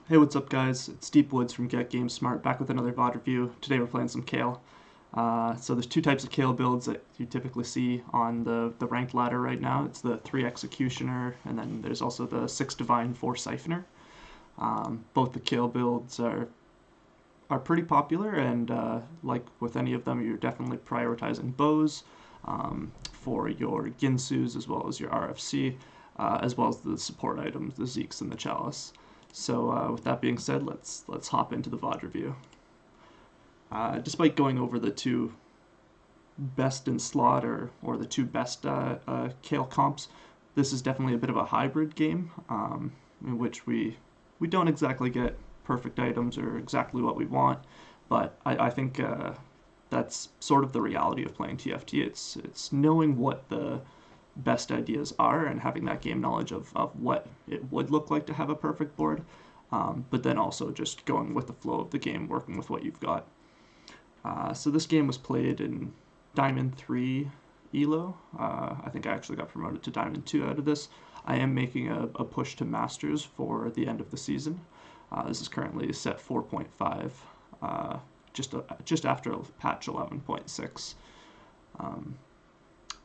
Hey, what's up, guys? It's Deep Woods from GameSmart, back with another VoD review. Today we're playing some Kayle. So there's two types of Kayle builds that you typically see on the ranked ladder right now. It's the 3 Executioner, and then there's also the 6 Divine, 4 Siphoner. Both the Kayle builds are pretty popular, and like with any of them, you're definitely prioritizing bows for your Ginsus as well as your RFC, as well as the support items, the Zeeks and the Chalice. So with that being said, let's hop into the VoD review. Despite going over the two best in slot or the two best Kayle comps, this is definitely a bit of a hybrid game in which we don't exactly get perfect items or exactly what we want, but I think that's sort of the reality of playing TFT. It's knowing what the best ideas are and having that game knowledge of what it would look like to have a perfect board, but then also just going with the flow of the game, working with what you've got. So this game was played in Diamond 3 ELO. I think I actually got promoted to Diamond 2 out of this. I am making a push to Masters for the end of the season. This is currently set 4.5, just after patch 11.6.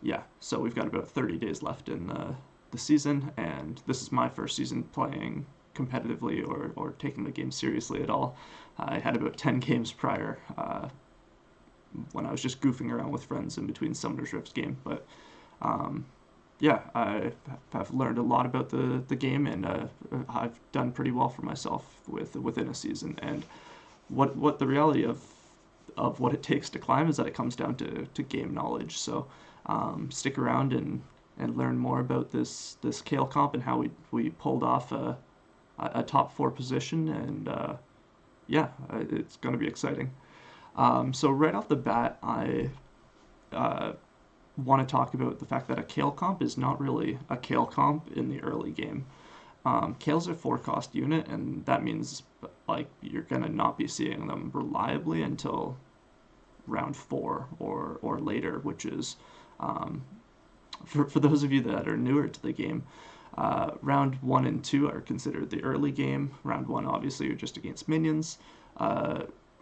Yeah, so we've got about 30 days left in the season, and this is my first season playing competitively or taking the game seriously at all. I had about 10 games prior when I was just goofing around with friends in between Summoner's Rift's game, but yeah, I've learned a lot about the game, and I've done pretty well for myself within a season. And what the reality of what it takes to climb is that it comes down to game knowledge. So stick around and learn more about this Kayle comp and how we pulled off a top 4 position, and yeah, it's going to be exciting. So right off the bat, I want to talk about the fact that a Kayle comp is not really a Kayle comp in the early game. Kayle's a 4-cost unit, and that means like you're gonna not be seeing them reliably until round 4 or later, which is for those of you that are newer to the game, round 1 and 2 are considered the early game. Round 1, obviously, you're just against minions.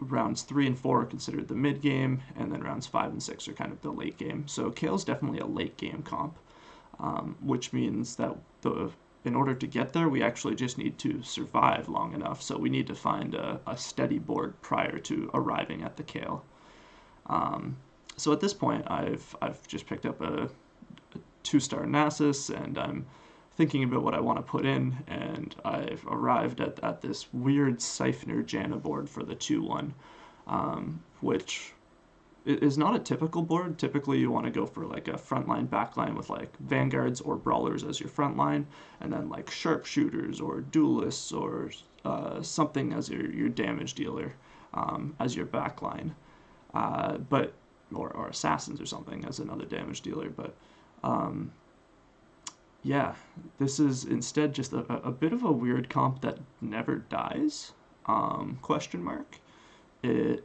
Rounds 3 and 4 are considered the mid game, and then rounds 5 and 6 are kind of the late game. So Kayle's definitely a late game comp, which means that in order to get there, we actually just need to survive long enough. So we need to find a steady board prior to arriving at the Kayle. So at this point, I've just picked up a 2-star Nasus, and I'm thinking about what I want to put in, and I've arrived at this weird Siphoner Janna board for the 2-1, which is not a typical board. Typically, you want to go for like a frontline, backline with like vanguards or brawlers as your frontline, and then like sharpshooters or duelists or something as your damage dealer as your backline, but or assassins or something as another damage dealer. But yeah, this is instead just a bit of a weird comp that never dies, question mark. It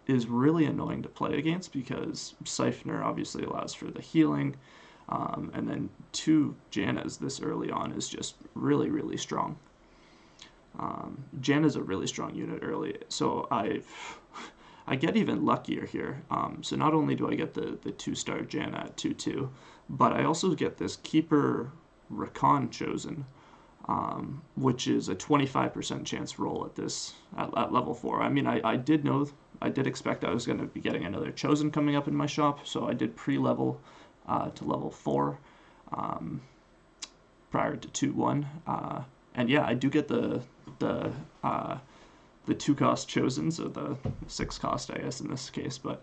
is really annoying to play against because Siphoner obviously allows for the healing, and then 2 Jannas this early on is just really, really strong. Janna's a really strong unit early, so I get even luckier here. So not only do I get the 2-star Janna at 2/2, but I also get this Keeper Rakan Chosen, which is a 25% chance roll at level 4. I mean, I did expect I was going to be getting another Chosen coming up in my shop, so I did pre-level to level 4 prior to 2/1, and yeah, I do get the 2-cost Chosen, so the 6-cost, I guess, in this case, but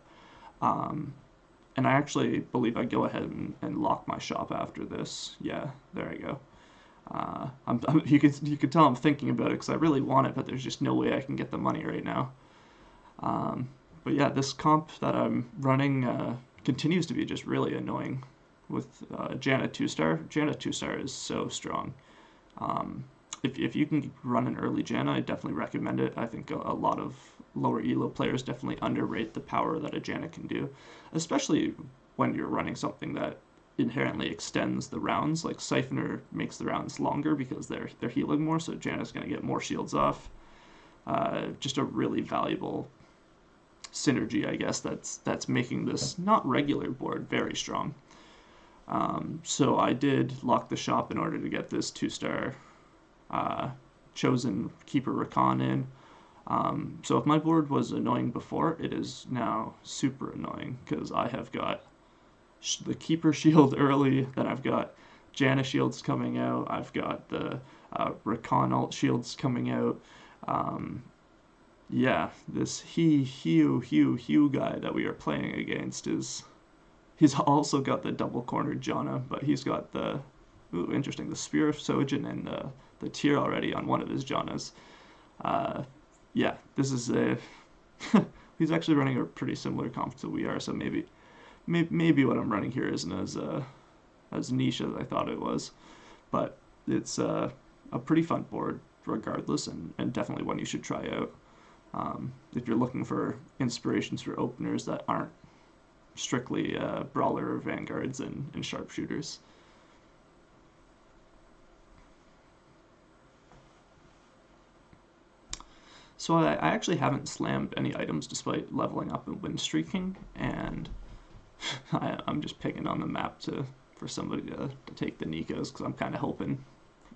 and I actually believe I go ahead and lock my shop after this. Yeah, there I go. You could tell I'm thinking about it because I really want it, but there's just no way I can get the money right now. But yeah, this comp that I'm running continues to be just really annoying with Janna 2-star. Janna 2-star is so strong. If you can run an early Janna, I definitely recommend it. I think a lot of lower elo players definitely underrate the power that a Janna can do, especially when you're running something that inherently extends the rounds. Like Siphoner makes the rounds longer because they're healing more, so Janna's going to get more shields off. Just a really valuable synergy, I guess, that's making this not regular board very strong. So I did lock the shop in order to get this 2-star chosen Keeper Rakan in. So if my board was annoying before, it is now super annoying because I have got the Keeper shield early, then I've got Janna shields coming out, I've got the Rakan alt shields coming out. Yeah, this Hugh guy that we are playing against he's also got the double cornered Janna, but he's got the interesting, the Spear of Sojin and the tier already on one of his Jannas. Yeah, this is he's actually running a pretty similar comp to we are, so maybe what I'm running here isn't as niche as I thought it was, but it's a pretty fun board regardless, and definitely one you should try out if you're looking for inspirations for openers that aren't strictly brawler vanguards and sharpshooters. So I actually haven't slammed any items despite leveling up and win streaking, and I'm just picking on the map for somebody to take the Nikos because I'm kind of hoping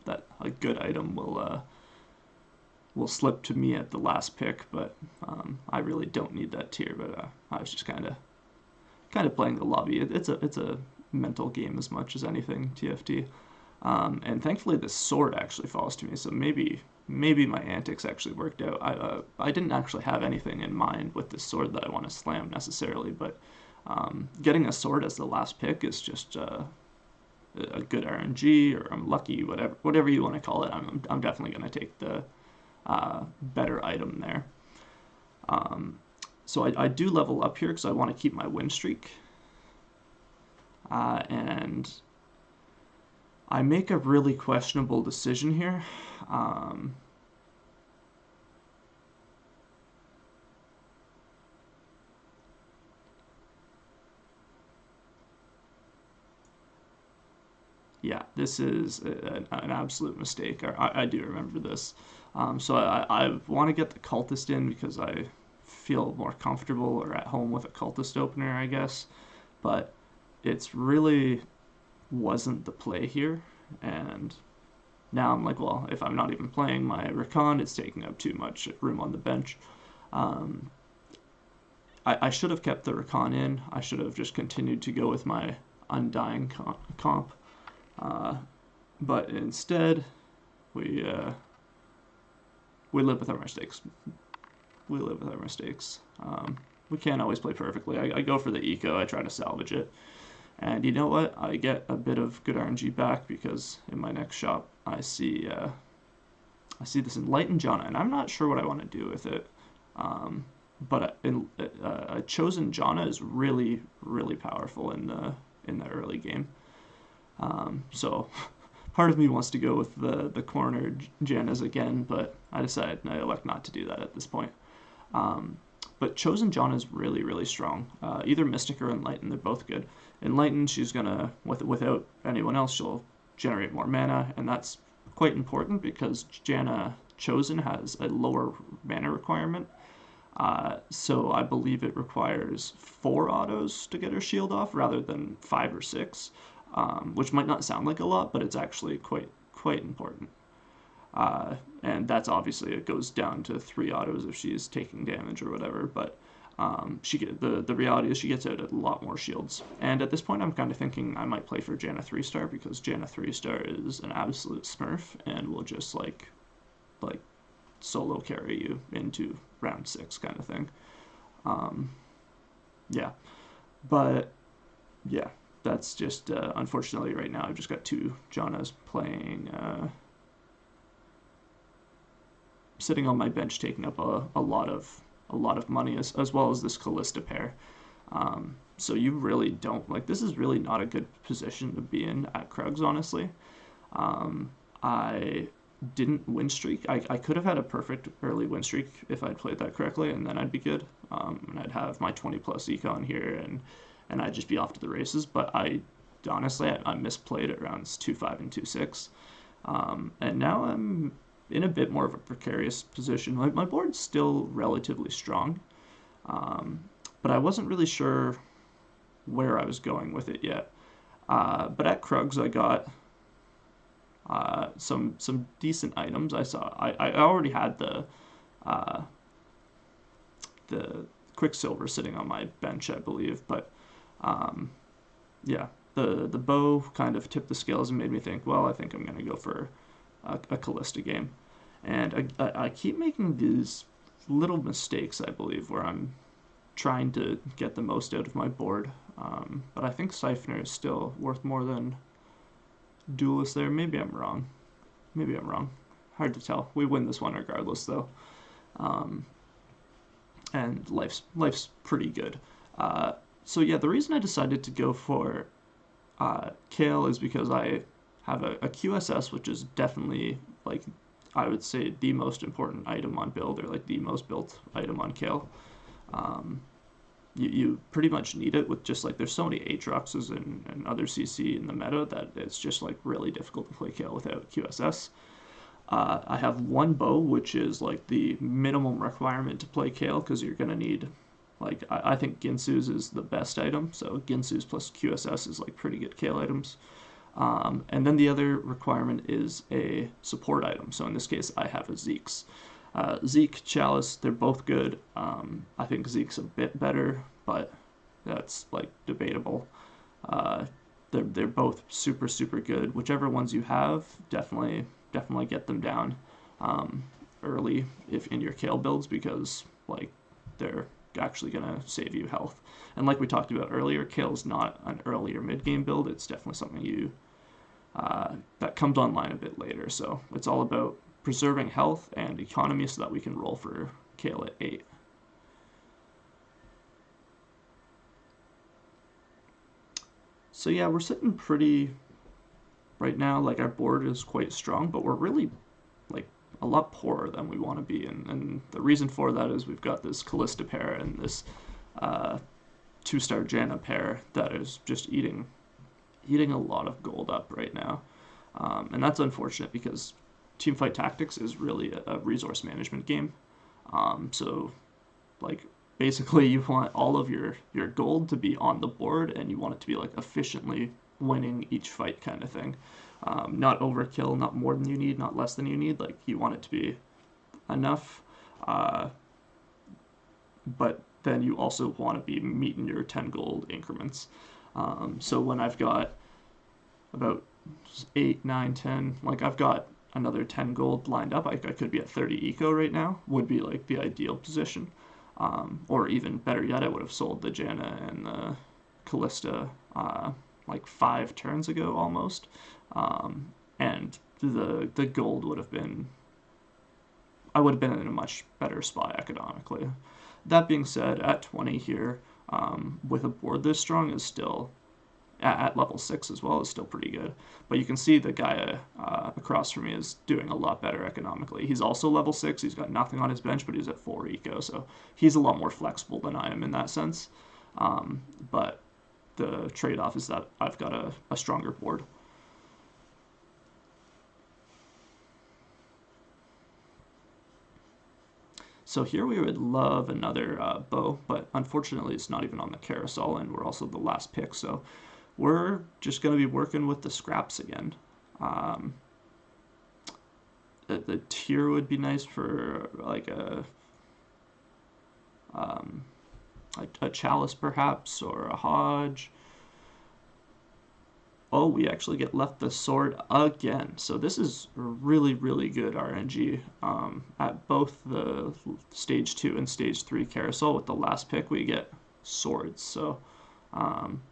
that a good item will slip to me at the last pick, but I really don't need that tier. But I was just kind of playing the lobby. It's a mental game as much as anything, TFT. And thankfully this sword actually falls to me, so maybe my antics actually worked out. I didn't actually have anything in mind with this sword that I want to slam necessarily, but getting a sword as the last pick is just a good RNG, or I'm lucky, whatever you want to call it. I'm definitely going to take the better item there. So I do level up here because I want to keep my win streak. And I make a really questionable decision here. Yeah, this is an absolute mistake. I do remember this. So I want to get the cultist in because I feel more comfortable or at home with a cultist opener, I guess. But it's really wasn't the play here, and now I'm like, well, if I'm not even playing my Rakan, it's taking up too much room on the bench. I should have kept the Rakan in. I should have just continued to go with my Undying comp. But instead, we live with our mistakes. We live with our mistakes. We can't always play perfectly. I go for the eco. I try to salvage it. And you know what? I get a bit of good RNG back because in my next shop, I see this Enlightened Janna, and I'm not sure what I want to do with it. But a chosen Janna is really, really powerful in the early game. So part of me wants to go with the cornered Jannas again, but I decided I elect not to do that at this point. But chosen Janna is really, really strong. Either Mystic or Enlightened, they're both good. Enlightened, she's gonna, without anyone else, she'll generate more mana, and that's quite important because Janna Chosen has a lower mana requirement. So I believe it requires 4 autos to get her shield off rather than 5 or 6, which might not sound like a lot, but it's actually quite important. And that's obviously, it goes down to 3 autos if she's taking damage or whatever, but the reality is she gets out a lot more shields. And at this point I'm kind of thinking I might play for Janna 3-star because Janna 3-star is an absolute smurf and will just like solo carry you into round 6 kind of thing. Yeah, but yeah, that's just unfortunately right now I've just got 2 Jannas playing, sitting on my bench taking up a lot of money as well as this Callista pair. So you really don't, like, this is really not a good position to be in at Krugs, honestly. I didn't win streak. I could have had a perfect early win streak if I'd played that correctly, and then I'd be good. And I'd have my 20 plus econ here, and I'd just be off to the races. But I honestly, I misplayed at rounds 2-5 and 2-6. And now I'm in a bit more of a precarious position. Like, my board's still relatively strong, but I wasn't really sure where I was going with it yet. But at Krugs, I got some decent items. I already had the Quicksilver sitting on my bench, I believe, but yeah, the bow kind of tipped the scales and made me think, well, I think I'm going to go for a Callista game. And I keep making these little mistakes, I believe, where I'm trying to get the most out of my board. But I think Siphoner is still worth more than Duelist there. Maybe I'm wrong. Maybe I'm wrong. Hard to tell. We win this one regardless, though. And life's pretty good. So yeah, the reason I decided to go for Kayle is because I have a QSS, which is definitely, like, I would say the most important item on build, or like the most built item on Kayle. You pretty much need it with just, like, there's so many Aatroxes and other CC in the meta that it's just, like, really difficult to play Kayle without QSS. I have one bow, which is like the minimum requirement to play Kayle, because you're going to need, like, I think Ginsu's is the best item, so Ginsu's plus QSS is like pretty good Kayle items. And then the other requirement is a support item, so in this case I have a Zeke's. Zeke, Chalice, they're both good. I think Zeke's a bit better, but that's, like, debatable. They're both super, super good. Whichever ones you have, definitely get them down early if in your Kayle builds, because, like, they're actually gonna save you health. And like we talked about earlier, Kayle's not an early or mid game build. It's definitely something you that comes online a bit later. So it's all about preserving health and economy so that we can roll for Kayle at 8. So yeah, we're sitting pretty right now. Like, our board is quite strong, but we're really, like, a lot poorer than we want to be. And the reason for that is we've got this Callista pair and this 2-star Janna pair that is just eating a lot of gold up right now. And that's unfortunate because Teamfight Tactics is really a resource management game. So, like, basically you want all of your gold to be on the board, and you want it to be, like, efficiently winning each fight kind of thing. Not overkill, not more than you need, not less than you need. Like, you want it to be enough, but then you also want to be meeting your 10 gold increments. So when I've got about 8, 9, 10, like, I've got another 10 gold lined up, I could be at 30 eco right now, would be, like, the ideal position. Or even better yet, I would have sold the Janna and the Callista like 5 turns ago almost, and the gold would have been, I would have been in a much better spot economically. That being said, at 20 here, with a board this strong, is still, at level 6 as well, is still pretty good. But you can see the guy across from me is doing a lot better economically. He's also level 6, he's got nothing on his bench, but he's at 4 eco, so he's a lot more flexible than I am in that sense. But the trade-off is that I've got a stronger board. So here we would love another bow, but unfortunately it's not even on the carousel, and we're also the last pick, so we're just going to be working with the scraps again. The tier would be nice for, like, a chalice perhaps, or a Hodge. Oh, we actually get left the sword again. So this is really, really good RNG. At both the stage 2 and stage 3 carousel, with the last pick we get swords. So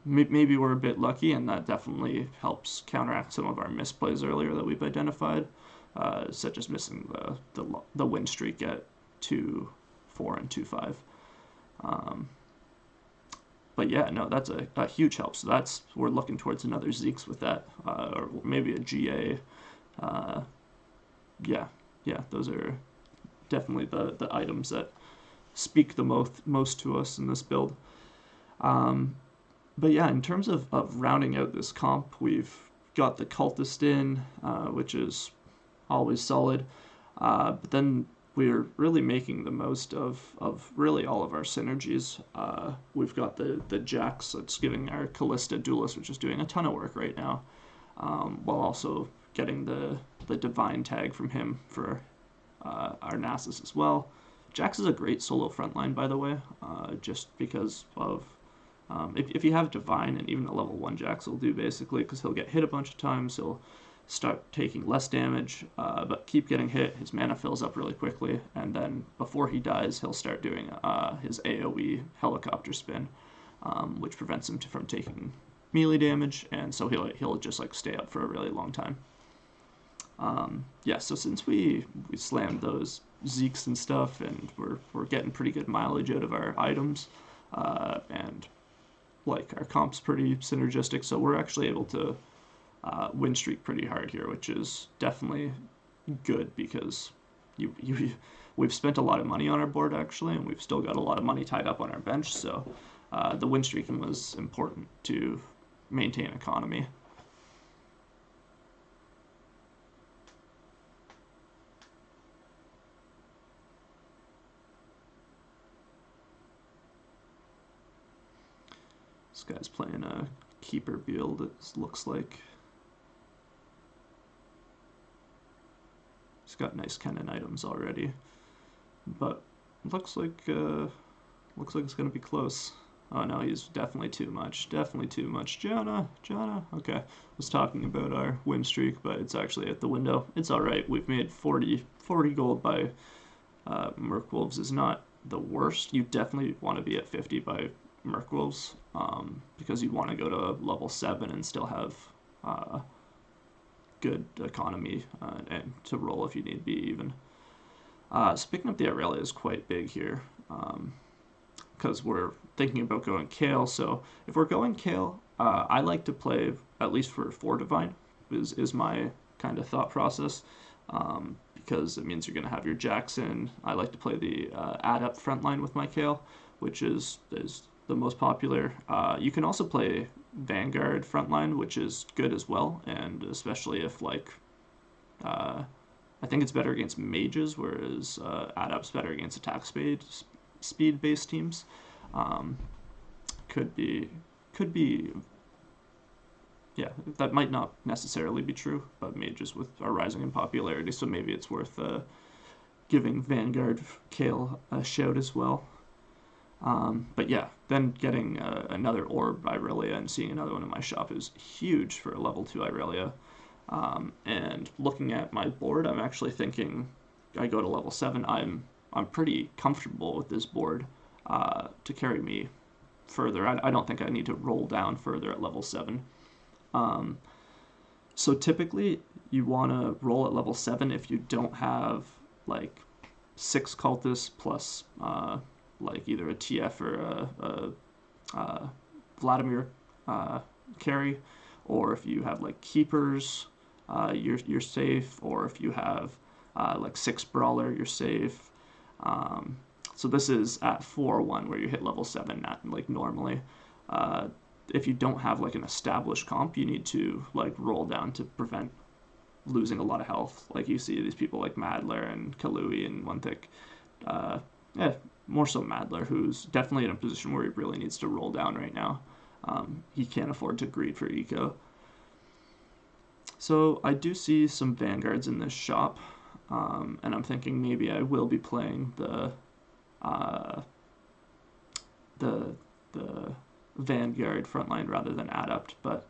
maybe we're a bit lucky, and that definitely helps counteract some of our misplays earlier that we've identified, such as missing the win streak at 2-4 and 2-5. But yeah, no, that's a huge help. So we're looking towards another Zeke's with that, or maybe a GA. Yeah, those are definitely the items that speak the most to us in this build. But yeah, in terms of rounding out this comp, we've got the cultist in, which is always solid. But then we're really making the most of really all of our synergies. We've got the Jax that's giving our Callista Duelist, which is doing a ton of work right now, while also getting the Divine tag from him for our Nasus as well. Jax is a great solo frontline, by the way, just because of if you have Divine, and even a level 1 Jax will do basically, because he'll get hit a bunch of times, he'll start taking less damage, but keep getting hit, his mana fills up really quickly, and then before he dies, he'll start doing his AoE helicopter spin, which prevents him from taking melee damage, and so he'll just like stay up for a really long time. Yeah, so since we slammed those Zeeks and stuff, and we're getting pretty good mileage out of our items, and like our comp's pretty synergistic, so we're actually able to win streak pretty hard here, which is definitely good because we've spent a lot of money on our board actually, and we've still got a lot of money tied up on our bench, so the win streaking was important to maintain economy. This guy's playing a keeper build, it looks like. He's got nice cannon items already, but looks like it's gonna be close. Oh no, he's definitely too much. Definitely too much. Jana. Okay, I was talking about our win streak, but it's actually at the window. It's all right. We've made 40 gold by Merkwolves is not the worst. You definitely want to be at 50 by Merkwolves, because you want to go to level 7 and still have good economy and to roll if you need be even. So picking up the Aurelia is quite big here, because we're thinking about going Kayle. So if we're going Kayle, I like to play at least for 4 Divine is my kind of thought process, because it means you're going to have your Jackson. I like to play the Adept frontline with my Kayle, which is the most popular. You can also play Vanguard frontline, which is good as well, and especially if like I think it's better against mages, whereas Adept's better against attack speed based teams. Could be yeah, that might not necessarily be true, but mages are rising in popularity, so maybe it's worth giving Vanguard Kayle a shout as well. But yeah, then getting another orb Irelia and seeing another one in my shop is huge for a level 2 Irelia. And looking at my board, I'm actually thinking I go to level 7. I'm pretty comfortable with this board to carry me further. I don't think I need to roll down further at level 7. So typically you want to roll at level 7 if you don't have like 6 cultists plus like either a TF or a Vladimir carry, or if you have like keepers, you're safe, or if you have like 6 brawler, you're safe. So this is at 4-1 where you hit level 7 not like normally. If you don't have like an established comp, you need to like roll down to prevent losing a lot of health. Like you see these people like Madler and Kalui and One Thick. Yeah, more so Madler, who's definitely in a position where he really needs to roll down right now. He can't afford to greed for eco. So I do see some Vanguards in this shop, and I'm thinking maybe I will be playing the Vanguard frontline rather than Adept, but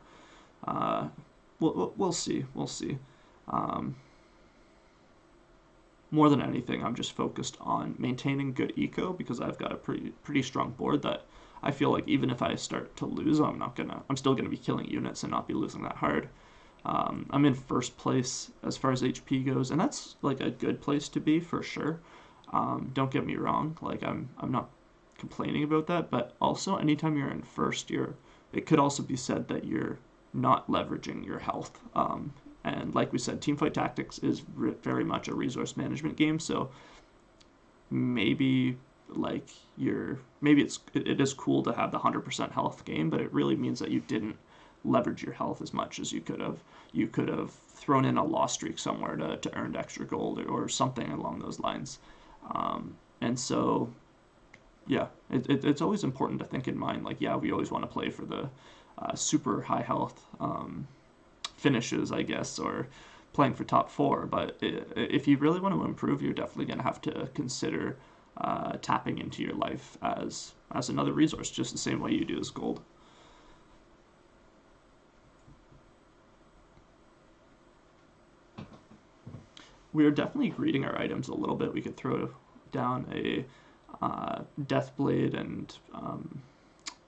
we'll see. We'll see. More than anything, I'm just focused on maintaining good eco because I've got a pretty strong board that I feel like even if I start to lose, I'm still gonna be killing units and not be losing that hard. I'm in first place as far as HP goes, and that's like a good place to be for sure. Don't get me wrong, like I'm not complaining about that, but also anytime you're in first, it could also be said that you're not leveraging your health. And like we said, Teamfight Tactics is very much a resource management game, so maybe like maybe it is cool to have the 100% health game, but it really means that you didn't leverage your health as much as you could have. You could have thrown in a loss streak somewhere to earn extra gold or something along those lines. And so, yeah, it's always important to think in mind, like, yeah, we always want to play for the super high health finishes, I guess, or playing for top 4. But if you really want to improve, you're definitely going to have to consider tapping into your life as another resource, just the same way you do as gold. We are definitely greeting our items a little bit. We could throw down a Deathblade and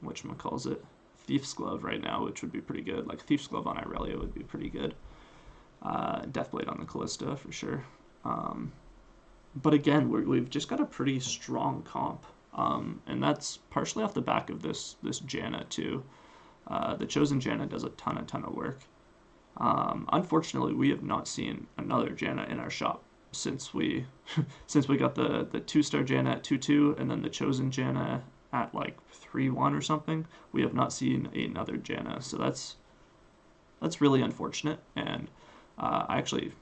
whatchamacallit, Thief's Glove right now, which would be pretty good. Like Thief's Glove on Irelia would be pretty good. Deathblade on the Callista for sure. But again, we've just got a pretty strong comp, and that's partially off the back of this Janna too. The Chosen Janna does a ton of work. Unfortunately, we have not seen another Janna in our shop since we got the 2-star Janna at 2-2, and then the Chosen Janna at like 3-1 or something. We have not seen another Janna, so that's really unfortunate. And I actually,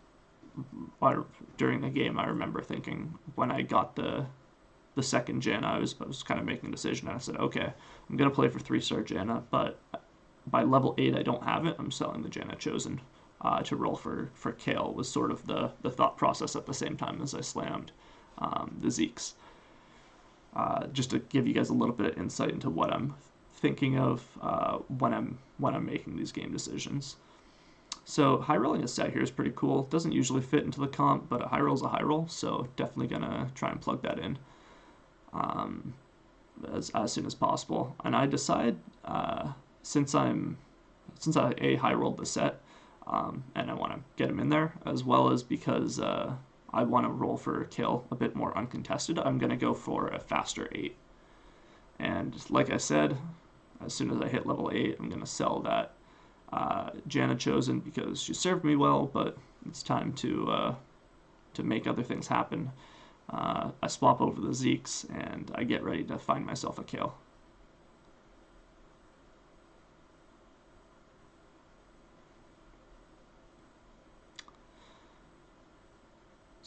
during the game, I remember thinking when I got the second Janna, I was kind of making a decision, and I said, okay, I'm gonna play for 3-star Janna, but by level 8 I don't have it. I'm selling the Janna Chosen to roll for Kayle, was sort of the thought process at the same time as I slammed the Zeeks. Just to give you guys a little bit of insight into what I'm thinking of when I'm making these game decisions. So high rolling a set here is pretty cool. Doesn't usually fit into the comp, but a high roll is a high roll, so definitely gonna try and plug that in as soon as possible. And I decide since I high rolled the set, and I want to get him in there, as well as because I want to roll for Kayle a bit more uncontested, I'm going to go for a faster 8. And like I said, as soon as I hit level 8, I'm going to sell that Janna Chosen because she served me well, but it's time to make other things happen. I swap over the Zeeks, and I get ready to find myself a Kayle.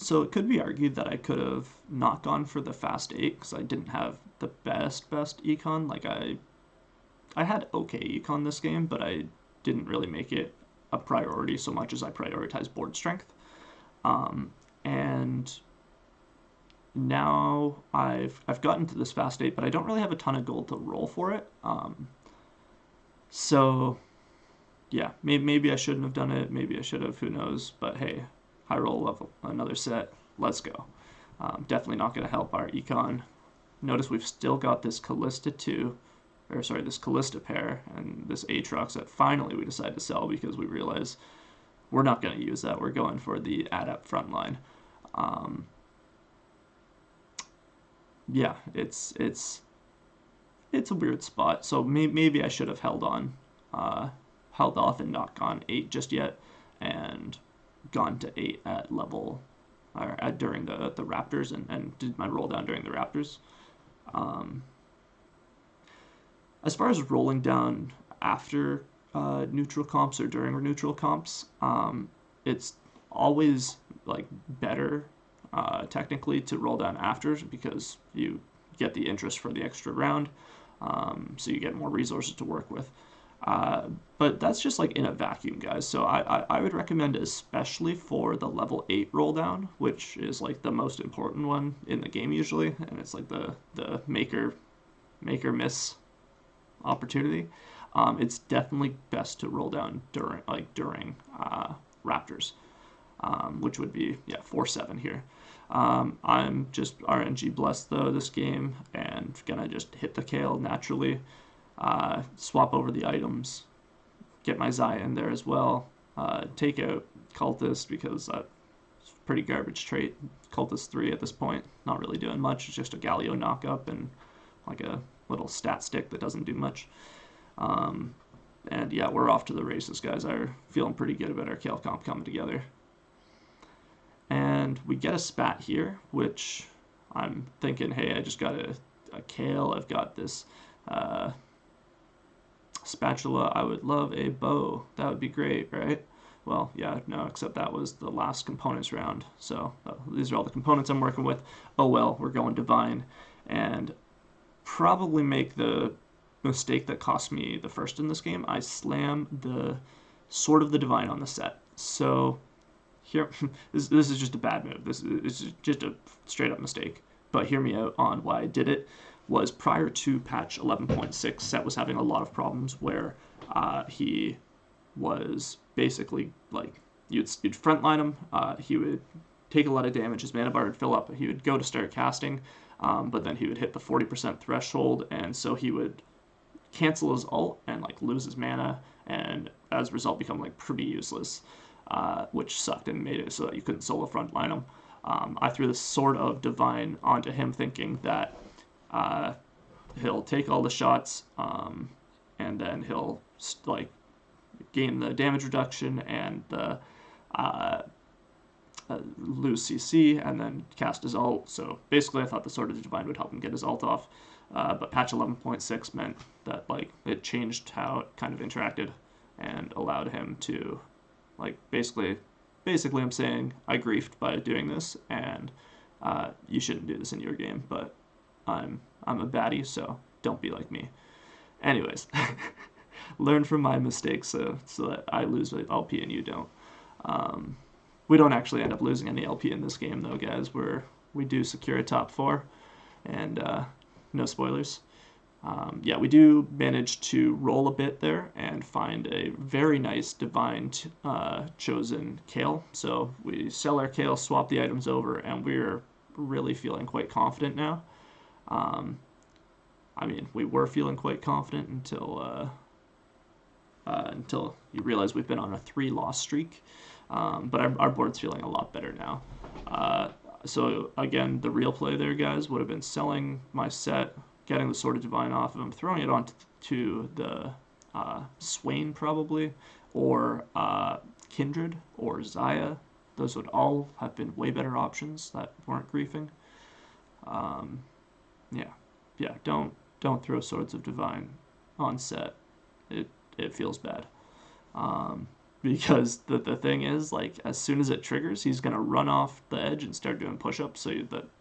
So it could be argued that I could have not gone for the fast 8 because I didn't have the best econ. Like I had okay econ this game, but I didn't really make it a priority so much as I prioritized board strength. And now I've gotten to this fast 8, but I don't really have a ton of gold to roll for it. So yeah, maybe I shouldn't have done it. Maybe I should have. Who knows? But hey, high roll level, another set. Let's go. Definitely not going to help our econ. Notice we've still got this Callista this Callista pair and this Aatrox that finally we decide to sell because we realize we're not going to use that. We're going for the Adept frontline. Yeah, it's a weird spot. So maybe I should have held off and not gone 8 just yet, and gone to 8 at level during the Raptors and did my roll down during the Raptors. As far as rolling down after neutral comps or during neutral comps, it's always like better technically to roll down after because you get the interest for the extra round, so you get more resources to work with. But that's just like in a vacuum, guys. So I would recommend, especially for the level 8 roll down, which is like the most important one in the game usually, and it's like the maker miss opportunity. It's definitely best to roll down during Raptors, which would be 4-7 here. I'm just RNG blessed though this game and gonna just hit the Kayle naturally. Swap over the items, get my Zaya in there as well, take out Cultist because that's a pretty garbage trait. Cultist 3 at this point, not really doing much, it's just a Galio knockup and like a little stat stick that doesn't do much. And yeah, we're off to the races, guys. I'm feeling pretty good about our Kayle comp coming together. And we get a spat here, which I'm thinking, hey, I just got a Kayle. I've got this spatula. I would love a bow. That would be great, right? Well, yeah, no, except that was the last components round. So these are all the components I'm working with. Oh well, we're going divine, and probably make the mistake that cost me the first in this game. I slam the Sword of the Divine on the set. So here, this is just a bad move. This is just a straight up mistake. But hear me out on why I did it. Was prior to patch 11.6, set was having a lot of problems where he was basically like you'd frontline him. He would take a lot of damage. His mana bar would fill up. He would go to start casting, but then he would hit the 40% threshold, and so he would cancel his ult and like lose his mana, and as a result become like pretty useless, which sucked and made it so that you couldn't solo frontline him. I threw the Sword of Divine onto him thinking that he'll take all the shots, and then he'll like gain the damage reduction and the lose CC and then cast his ult. So basically I thought the Sword of the Divine would help him get his ult off, but patch 11.6 meant that like it changed how it kind of interacted and allowed him to like basically I'm saying I griefed by doing this, and you shouldn't do this in your game, but I'm a baddie, so don't be like me. Anyways, learn from my mistakes so that I lose LP and you don't. We don't actually end up losing any LP in this game though, guys. We do secure a top 4, and no spoilers. Yeah, we do manage to roll a bit there and find a very nice divine chosen Kayle. So we sell our Kayle, swap the items over, and we're really feeling quite confident now. I mean, we were feeling quite confident until you realize we've been on a 3-loss streak. But our board's feeling a lot better now. So again, the real play there, guys, would have been selling my set, getting the Sword of Divine off of him, throwing it onto the Swain probably, or Kindred, or Zaya. Those would all have been way better options that weren't griefing. Yeah, don't throw Swords of Divine on set. It feels bad. Because the thing is, like, as soon as it triggers, he's gonna run off the edge and start doing push-ups. So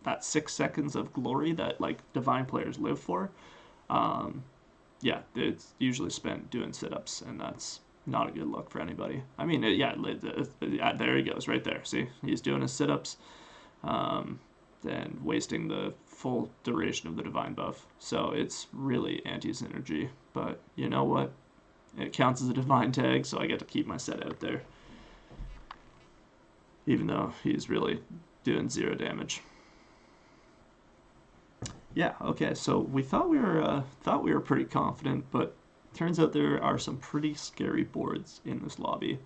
that 6 seconds of glory that like divine players live for, yeah, it's usually spent doing sit-ups, and that's not a good look for anybody. I mean, yeah, there he goes, right there. See, he's doing his sit-ups, and wasting the full duration of the divine buff. So it's really anti-synergy. But you know what? It counts as a divine tag, so I get to keep my set out there. Even though he's really doing 0 damage. Yeah, okay, so we thought we were pretty confident, but turns out there are some pretty scary boards in this lobby.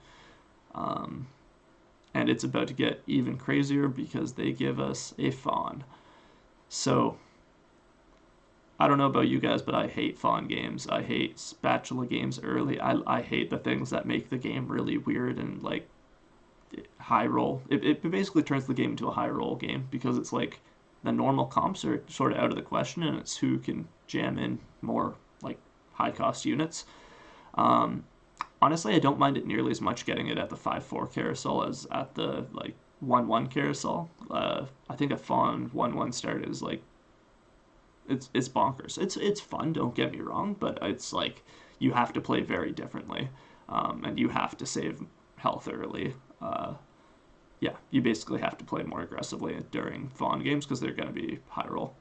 And it's about to get even crazier because they give us a fawn. So I don't know about you guys, but I hate fawn games. I hate spatula games early. I hate the things that make the game really weird and like high roll. It basically turns the game into a high roll game because it's like the normal comps are sort of out of the question, and it's who can jam in more like high cost units. Honestly, I don't mind it nearly as much getting it at the 5-4 carousel as at the like 1-1 carousel. I think a fawn 1-1 start is like it's bonkers. It's fun, don't get me wrong, but it's like you have to play very differently, and you have to save health early. Yeah, you basically have to play more aggressively during fawn games because they're going to be high roll.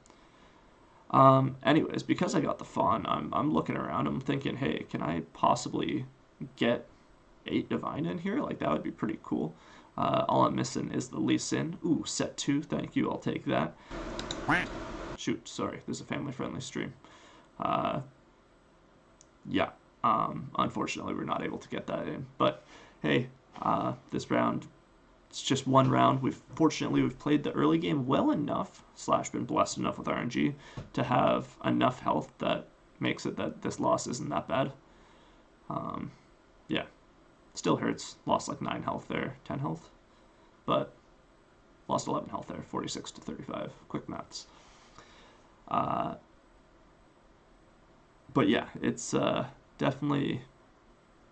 Anyways, because I got the fawn, I'm looking around, I'm thinking, hey, can I possibly get 8 divine in here? Like, that would be pretty cool. All I'm missing is the Lee Sin. Ooh, set 2, thank you, I'll take that. Shoot, sorry, this is a family-friendly stream. Yeah, unfortunately we're not able to get that in. But, hey, this round, it's just one round. Fortunately, we've played the early game well enough, / been blessed enough with RNG, to have enough health that makes it that this loss isn't that bad. Yeah, still hurts. Lost like 9 health there, 10 health. But lost 11 health there, 46 to 35. Quick maths. But yeah, it's definitely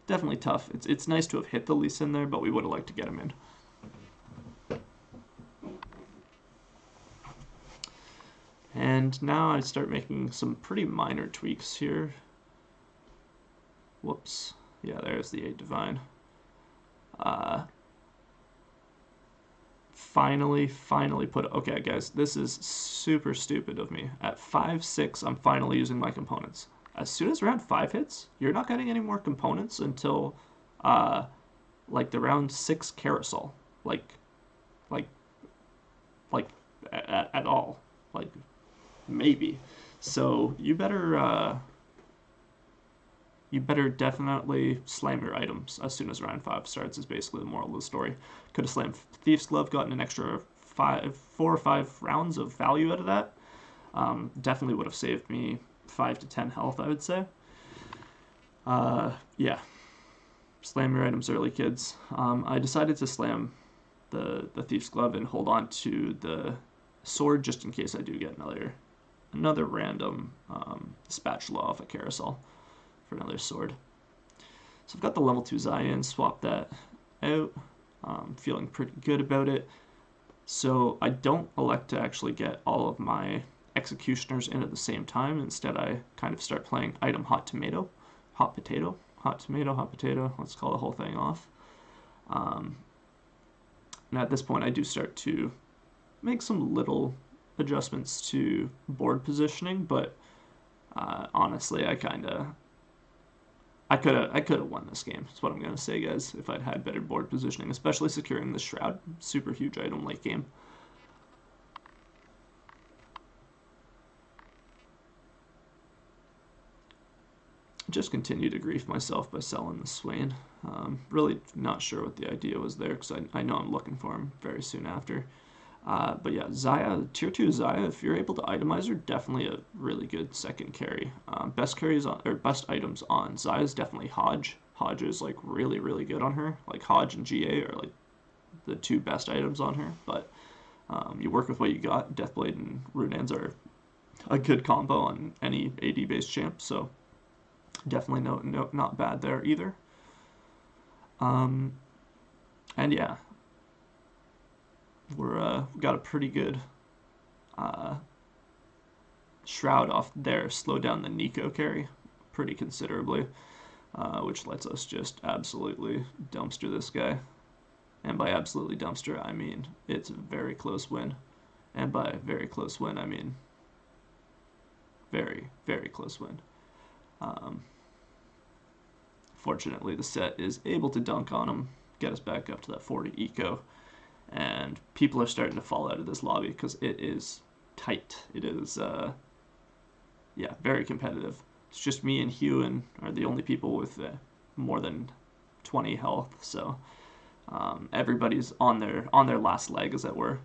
tough. It's nice to have hit the Lee Sin there, but we would have liked to get him in. And now I start making some pretty minor tweaks here. Whoops. Yeah, there's the 8 Divine. Finally put... Okay, guys, this is super stupid of me. At 5-6, I'm finally using my components. As soon as round 5 hits, you're not getting any more components until, like, the round 6 carousel. Like at all. Like, maybe. So you better definitely slam your items as soon as round 5 starts, is basically the moral of the story. Could have slammed Thief's Glove, gotten an extra 4 or 5 rounds of value out of that. Definitely would have saved me 5 to 10 health, I would say. Yeah. Slam your items early, kids. I decided to slam the Thief's Glove and hold on to the sword just in case I do get another random spatula off a carousel for another sword. So I've got the level 2 Zayan, swap that out. Feeling pretty good about it. So I don't elect to actually get all of my executioners in at the same time. Instead, I kind of start playing item hot tomato, hot potato, hot tomato, hot potato. Let's call the whole thing off. And at this point, I do start to make some little adjustments to board positioning, but honestly, I could have won this game. That's what I'm gonna say, guys. If I'd had better board positioning, especially securing the shroud, super huge item late game. Just continue to grief myself by selling the Swain. Really not sure what the idea was there, because I know I'm looking for him very soon after. But yeah, Xayah, tier 2 Xayah, if you're able to itemize her, definitely a really good second carry. Best carries on, or best items on Xayah is definitely Hodge. Hodge is like really, really good on her. Like Hodge and GA are like the 2 best items on her. But you work with what you got. Deathblade and Runaan's are a good combo on any AD based champ. So definitely not bad there either. And yeah. We got a pretty good shroud off there, slow down the Nico carry pretty considerably, which lets us just absolutely dumpster this guy. And by absolutely dumpster, I mean it's a very close win. And by very close win, I mean very, very close win. Fortunately, the set is able to dunk on him, get us back up to that 40 eco. And people are starting to fall out of this lobby because it is tight. It is, yeah, very competitive. It's just me and Hugh are the only people with more than 20 health. So everybody's on their last leg, as it were.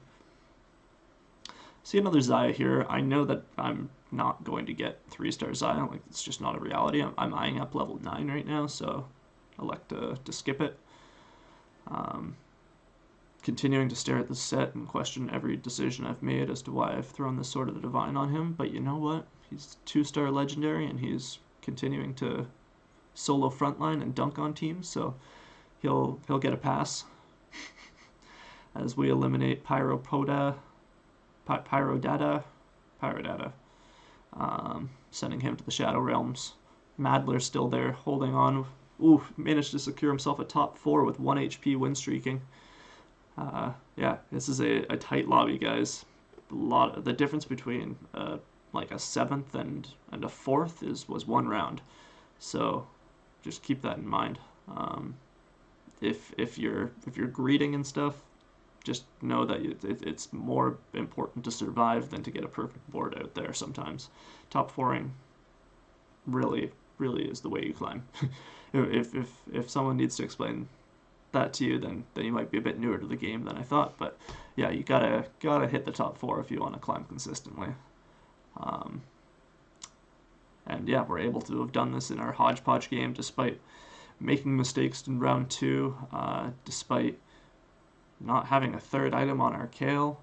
See another Xayah here. I know that I'm not going to get 3-star Xayah. Like, it's just not a reality. I'm eyeing up level 9 right now, so I elect to skip it. Continuing to stare at the set and question every decision I've made as to why I've thrown the Sword of the Divine on him. But you know what? He's 2-star legendary, and he's continuing to solo frontline and dunk on teams, so he'll get a pass as we eliminate Pyrodata, sending him to the Shadow Realms. Madler's still there, holding on. Ooh, managed to secure himself a top 4 with 1 HP win streaking. Yeah, this is a tight lobby, guys. The difference between like a 7th and a 4th was 1 round. So just keep that in mind. If you're greeting and stuff, just know that it's more important to survive than to get a perfect board out there sometimes. Top 4ing really is the way you climb. If someone needs to explain that to you, then you might be a bit newer to the game than I thought. But yeah, you gotta hit the top 4 if you want to climb consistently. And yeah, we're able to have done this in our hodgepodge game despite making mistakes in round 2, despite not having a third item on our Kayle,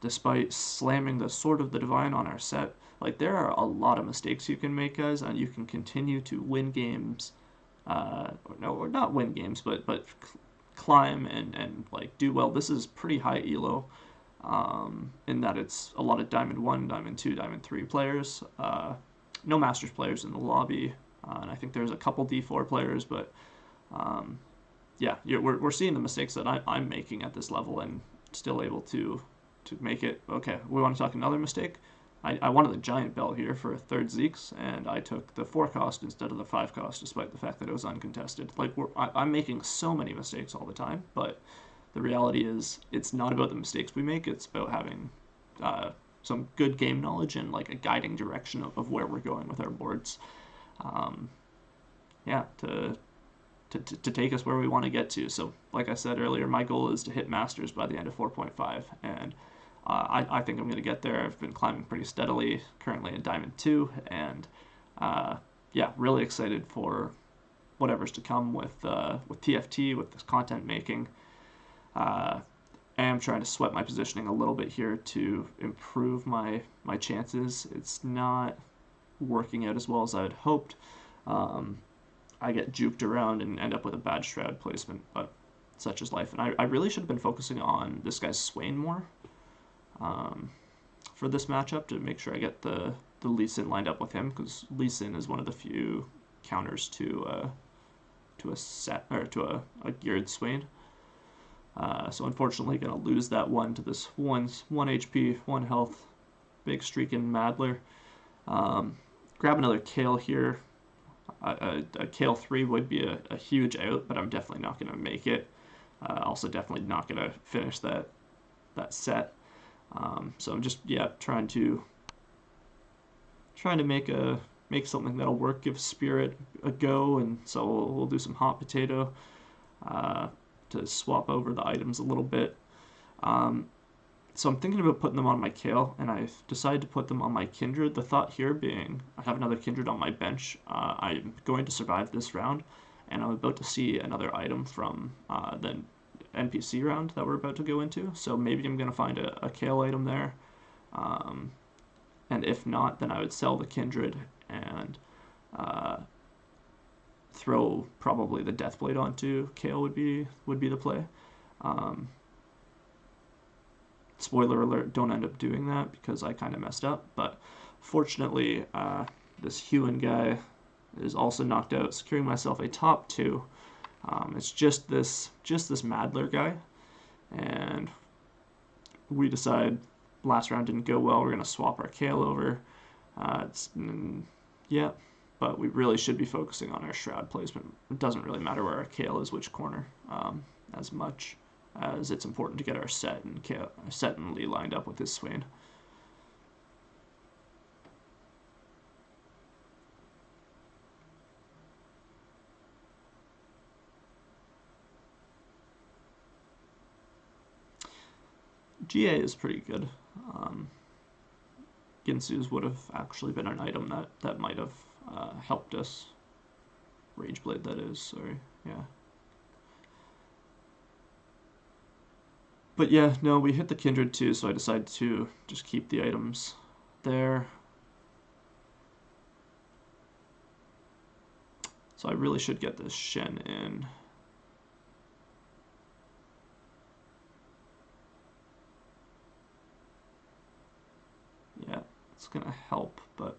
despite slamming the Sword of the Divine on our set. Like, there are a lot of mistakes you can make, guys, and you can continue to win games, or not win games, but climb and like do well. This is pretty high elo, in that it's a lot of Diamond 1, Diamond 2, Diamond 3 players. No Masters players in the lobby, and I think there's a couple D4 players, but yeah, we're seeing the mistakes that I'm making at this level and still able to make it. Okay, we want to talk another mistake. I wanted the giant bell here for a third Zeeks, and I took the 4 cost instead of the 5 cost, despite the fact that it was uncontested. Like, I'm making so many mistakes all the time, but the reality is it's not about the mistakes we make, it's about having some good game knowledge and like a guiding direction of where we're going with our boards. Yeah, to take us where we want to get to. So, like I said earlier, my goal is to hit Masters by the end of 4.5, and I think I'm going to get there. I've been climbing pretty steadily, currently in Diamond 2, and yeah, really excited for whatever's to come with TFT, with this content making. I am trying to sweat my positioning a little bit here to improve my chances. It's not working out as well as I had hoped. I get juked around and end up with a bad shroud placement, but such is life. And I really should have been focusing on this guy's Swain more for this matchup to make sure I get the Lee Sin lined up with him, because Lee Sin is one of the few counters to a set, or to a geared Swain. So unfortunately, gonna lose that one to this one HP, 1 health, big streaking Madler. Grab another Kayle here. A Kayle 3 would be a huge out, but I'm definitely not gonna make it. Also, definitely not gonna finish that set. So I'm just trying to make something that'll work. Give Spirit a go, and so we'll do some hot potato to swap over the items a little bit. So I'm thinking about putting them on my Kayle, and I decided to put them on my Kindred. The thought here being, I have another Kindred on my bench. I'm going to survive this round, and I'm about to see another item from the NPC round that we're about to go into. So maybe I'm going to find a Kayle item there. And if not, then I would sell the Kindred and throw probably the Deathblade onto Kayle would be the play. Spoiler alert, don't end up doing that because I kind of messed up, but fortunately this Hewen guy is also knocked out, securing myself a top 2. It's just this Madler guy, and we decide last round didn't go well, we're going to swap our Kayle over. Yeah, but we really should be focusing on our shroud placement. It doesn't really matter where our Kayle is, which corner, as much as it's important to get our set and Lee lined up with his Swain. GA is pretty good. Ginsu's would have actually been an item that might have helped us. Rageblade, that is, sorry, yeah. But yeah, no, we hit the Kindred too, so I decided to just keep the items there. So I really should get this Shen in. Yeah, it's gonna help, but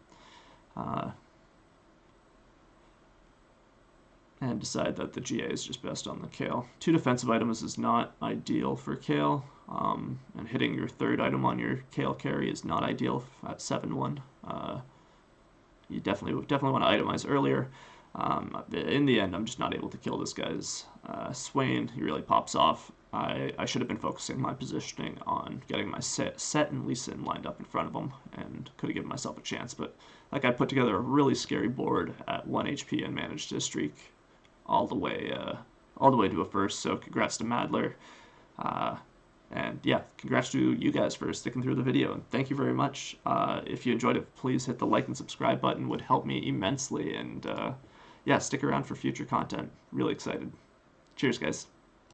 and decide that the GA is just best on the Kayle. 2 defensive items is not ideal for Kayle, and hitting your 3rd item on your Kayle carry is not ideal at 7-1. You definitely want to itemize earlier. In the end, I'm just not able to kill this guy's Swain. He really pops off. I should have been focusing my positioning on getting my set and Lee Sin lined up in front of him, and could have given myself a chance. But like, I put together a really scary board at 1 HP and managed to streak all the way to a first. So congrats to Madler, and yeah, congrats to you guys for sticking through the video, and thank you very much. If you enjoyed it, please hit the like and subscribe button, would help me immensely, and yeah, stick around for future content. Really excited. Cheers, guys.